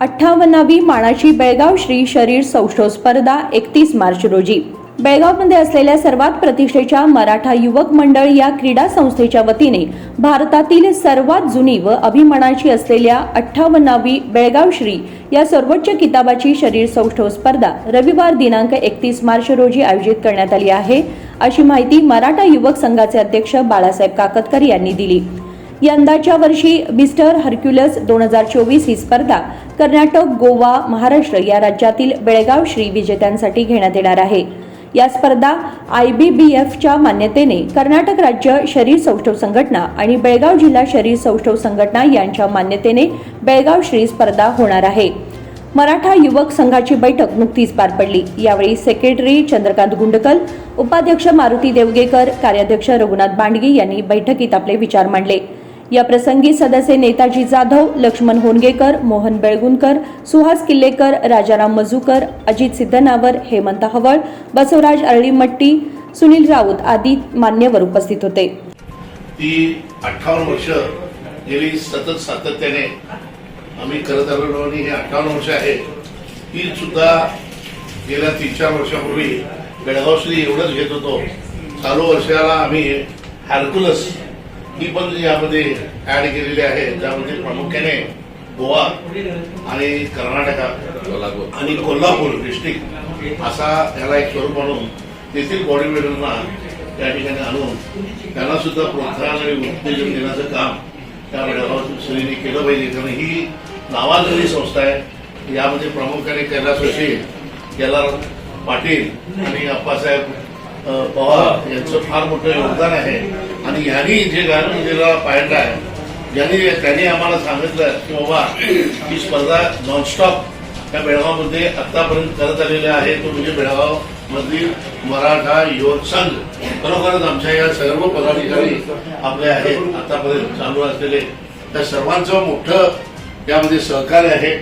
58वी मानाची बेळगाव श्री शरीर सौष्ठव स्पर्धा 31 मार्च रोजी बेळगावमध्ये असलेल्या सर्वात प्रतिष्ठेच्या मराठा युवक मंडळ या क्रीडा संस्थेच्या वतीने भारतातील सर्वात जुनी व अभिमानाची असलेल्या 58वी बेळगाव श्री या सर्वोच्च किताबाची शरीर सौष्ठव स्पर्धा रविवार दिनांक 31 मार्च रोजी आयोजित करण्यात आली आहे, अशी माहिती मराठा युवक संघाचे अध्यक्ष बाळासाहेब काकतकर यांनी दिली। यंदाच्या वर्षी मिस्टर हर्क्युलस 2024 ही स्पर्धा कर्नाटक, गोवा, महाराष्ट्र या राज्यातील बेळगाव श्री विजेत्यांसाठी घेण्यात येणार आहे। या स्पर्धा IBBFच्या मान्यतेने कर्नाटक राज्य शरीर सौष्ठव संघटना आणि बेळगाव जिल्हा शरीर सौष्ठव संघटना यांच्या मान्यतेने बेळगाव श्री स्पर्धा होणार आहे। मराठा युवक संघाची बैठक नुकतीच पार पडली। यावेळी सेक्रेटरी चंद्रकांत गुंडकल, उपाध्यक्ष मारुती देवगेकर, कार्याध्यक्ष रघुनाथ बांडगी यांनी बैठकीत आपले विचार मांडले। या प्रसंगी सदस्य नेताजी जाधव, लक्ष्मण होनगेकर, मोहन बेळगुणकर, सुहास किल्लेकर, राजाराम मजूकर, अजित सिद्धनावर, हेमंत हवळ, बसवराज अरळीमट्टी, सुनील राऊत आदी मान्यवर उपस्थित होते। ती 58 वर्ष गेली सतत सातत्याने आम्ही करत आलेलो आणि हे 58 वर्ष आहे। ती सुद्धा गेल्या 3-4 वर्षापूर्वी बेळगाव श्री एवढंच घेत होतो। चालू वर्षाला आम्ही हर्क्युलस ही पण यामध्ये ऍड केलेली आहे, ज्यामध्ये प्रामुख्याने गोवा आणि कर्नाटक आणि कोल्हापूर डिस्ट्रिक्ट असा याला एक स्वरूप आणून तेथील बॉडी बिल्डरना या ठिकाणी आणून त्यांना सुद्धा प्रोत्साहन आणि उत्तेजन देण्याचं काम त्या बेळगाव श्रीने केलं पाहिजे। कारण ही नावाजलेली संस्था आहे। यामध्ये प्रामुख्याने कैलास जोशी, केदार पाटील आणि अप्पासाहेब पवार यांचं फार मोठं योगदान आहे। आणि यांनी जे गांधीजीला पाहिलं आहे, त्यांनी आम्हाला सांगितलं की बाबा ही स्पर्धा नॉनस्टॉप त्या बेळगावमध्ये आतापर्यंत करत आलेल्या आहे, तो म्हणजे बेळगाव मधील मराठा युवक संघ। खरोखरच आमच्या या सर्व पदाधिकारी आपले आहेत आतापर्यंत चालू असलेले, त्या सर्वांचं मोठं यामध्ये सहकार्य आहे।